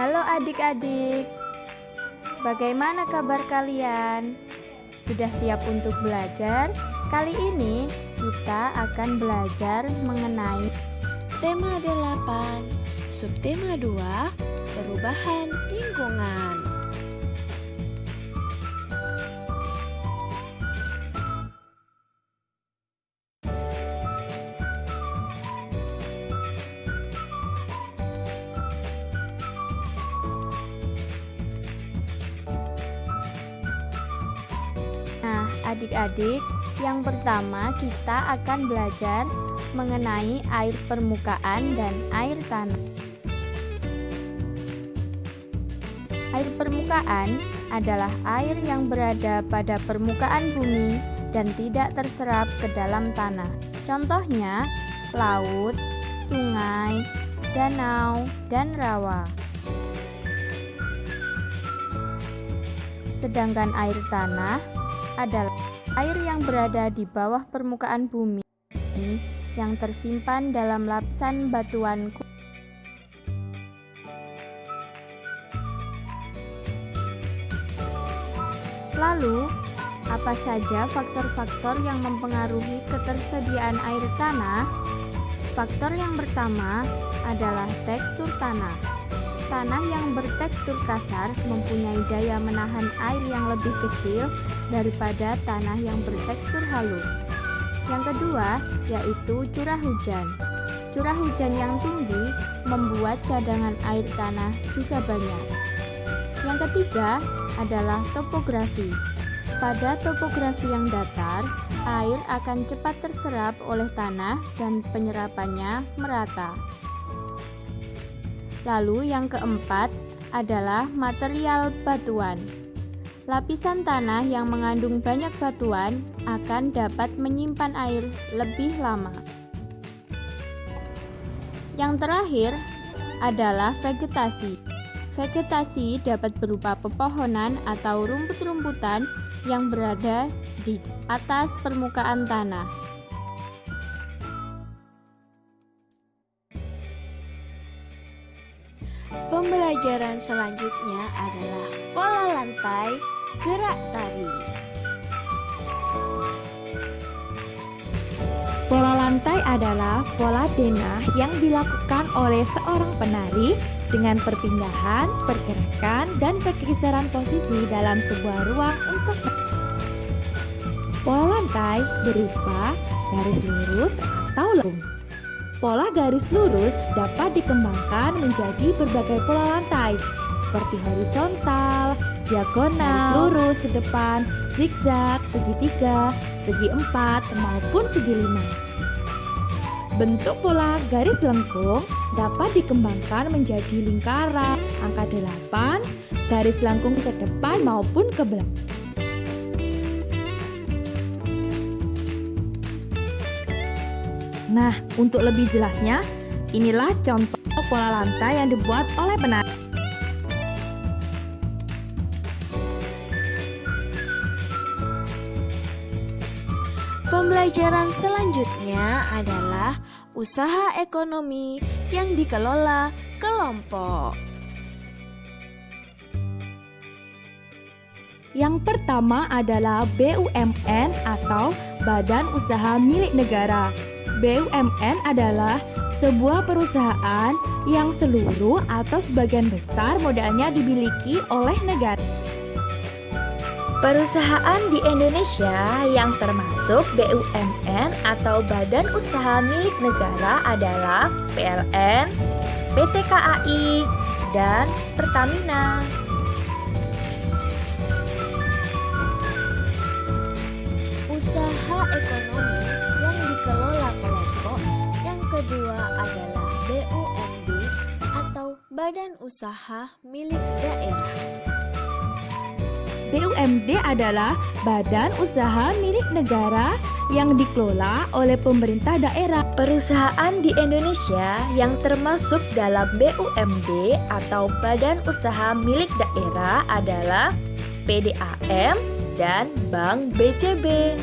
Halo adik-adik, bagaimana kabar kalian? Sudah siap untuk belajar? Kali ini kita akan belajar mengenai Tema 8, Subtema 2, Perubahan Lingkungan. Nah, adik-adik, yang pertama kita akan belajar mengenai air permukaan dan air tanah. Air permukaan adalah air yang berada pada permukaan bumi dan tidak terserap ke dalam tanah. Contohnya, laut, sungai, danau, dan rawa. Sedangkan air tanah adalah air yang berada di bawah permukaan bumi yang tersimpan dalam lapisan batuan. Lalu, apa saja faktor-faktor yang mempengaruhi ketersediaan air tanah? Faktor yang pertama adalah tekstur tanah. Tanah yang bertekstur kasar mempunyai daya menahan air yang lebih kecil daripada tanah yang bertekstur halus. Yang kedua yaitu curah hujan. Curah hujan yang tinggi membuat cadangan air tanah juga banyak. Yang ketiga adalah topografi. Pada topografi yang datar, air akan cepat terserap oleh tanah dan penyerapannya merata. Lalu yang keempat adalah material batuan. Lapisan tanah yang mengandung banyak batuan akan dapat menyimpan air lebih lama. Yang terakhir adalah vegetasi. Vegetasi dapat berupa pepohonan atau rumput-rumputan yang berada di atas permukaan tanah. Pembelajaran selanjutnya adalah pola lantai gerak tari. Pola lantai adalah pola denah yang dilakukan oleh seorang penari dengan perpindahan, pergerakan, dan pergeseran posisi dalam sebuah ruang untuk pola lantai berupa garis lurus atau lengkung. Pola garis lurus dapat dikembangkan menjadi berbagai pola lantai seperti horizontal, diagonal, garis lurus ke depan, zigzag, segitiga, segi empat, maupun segi lima. Bentuk pola garis lengkung dapat dikembangkan menjadi lingkaran, angka 8, garis lengkung ke depan maupun ke belakang. Nah, untuk lebih jelasnya, inilah contoh pola lantai yang dibuat oleh penari. Pembelajaran selanjutnya adalah usaha ekonomi yang dikelola kelompok. Yang pertama adalah BUMN atau Badan Usaha Milik Negara. BUMN adalah sebuah perusahaan yang seluruh atau sebagian besar modalnya dimiliki oleh negara. Perusahaan di Indonesia yang termasuk BUMN atau Badan Usaha Milik Negara adalah PLN, PT KAI, dan Pertamina. Usaha ekonomi yang dikelola kelompok yang kedua adalah BUMD atau Badan Usaha Milik Daerah. BUMD adalah badan usaha milik negara yang dikelola oleh pemerintah daerah. Perusahaan di Indonesia yang termasuk dalam BUMD atau Badan Usaha Milik Daerah adalah PDAM dan Bank BCB.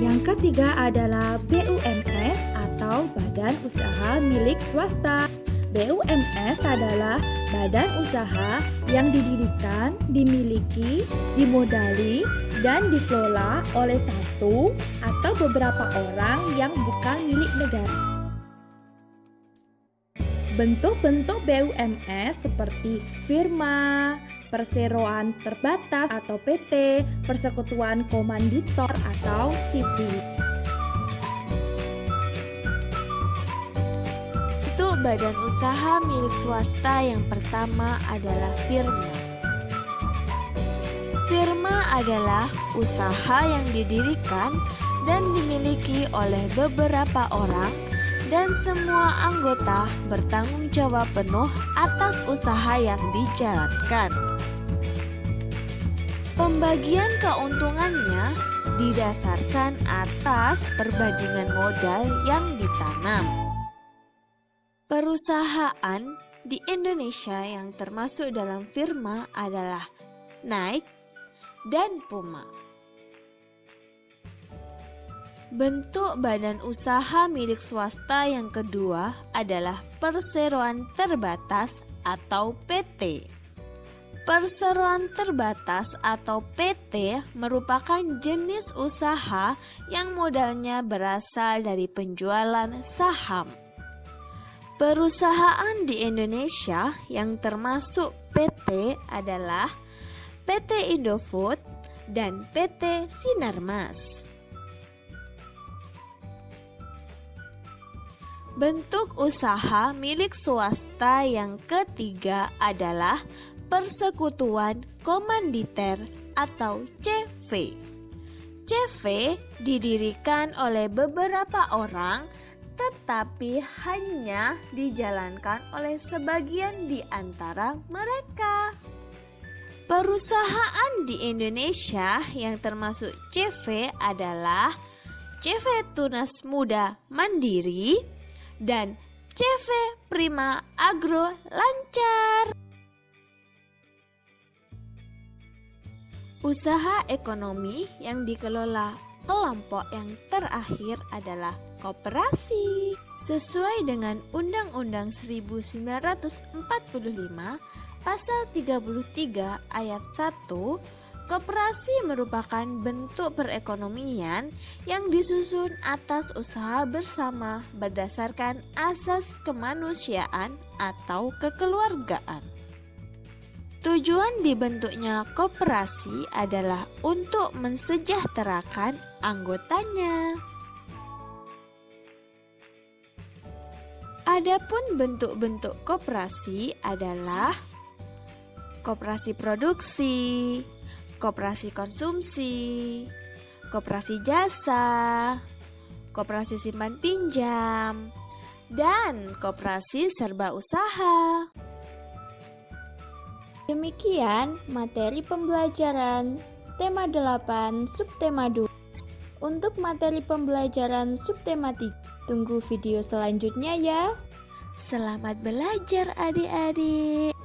Yang ketiga adalah BUMS atau atau badan usaha milik swasta. BUMS adalah badan usaha yang didirikan, dimiliki, dimodali, dan dikelola oleh satu atau beberapa orang yang bukan milik negara. Bentuk-bentuk BUMS seperti firma, perseroan terbatas atau PT, persekutuan komanditor atau CV. Bentuk badan usaha milik swasta yang pertama adalah firma. Firma adalah usaha yang didirikan dan dimiliki oleh beberapa orang dan semua anggota bertanggung jawab penuh atas usaha yang dijalankan. Pembagian keuntungannya didasarkan atas perbandingan modal yang ditanam. Perusahaan di Indonesia yang termasuk dalam firma adalah Nike dan Puma. Bentuk badan usaha milik swasta yang kedua adalah perseroan terbatas atau PT. Perseroan terbatas atau PT merupakan jenis usaha yang modalnya berasal dari penjualan saham. Perusahaan di Indonesia yang termasuk PT adalah PT Indofood dan PT Sinarmas. Bentuk usaha milik swasta yang ketiga adalah persekutuan komanditer atau CV. CV didirikan oleh beberapa orang tetapi hanya dijalankan oleh sebagian di antara mereka. Perusahaan di Indonesia yang termasuk CV adalah CV Tunas Muda Mandiri dan CV Prima Agro Lancar. Usaha ekonomi yang dikelola kelompok yang terakhir adalah koperasi. Sesuai dengan Undang-Undang 1945 Pasal 33 Ayat 1, koperasi merupakan bentuk perekonomian yang disusun atas usaha bersama berdasarkan asas kemanusiaan atau kekeluargaan. Tujuan dibentuknya koperasi adalah untuk mensejahterakan anggotanya. Adapun bentuk-bentuk koperasi adalah koperasi produksi, koperasi konsumsi, koperasi jasa, koperasi simpan pinjam, dan koperasi serba usaha. Demikian materi pembelajaran tema 8 subtema 2. Untuk materi pembelajaran subtema 3, tunggu video selanjutnya ya. Selamat belajar adik-adik.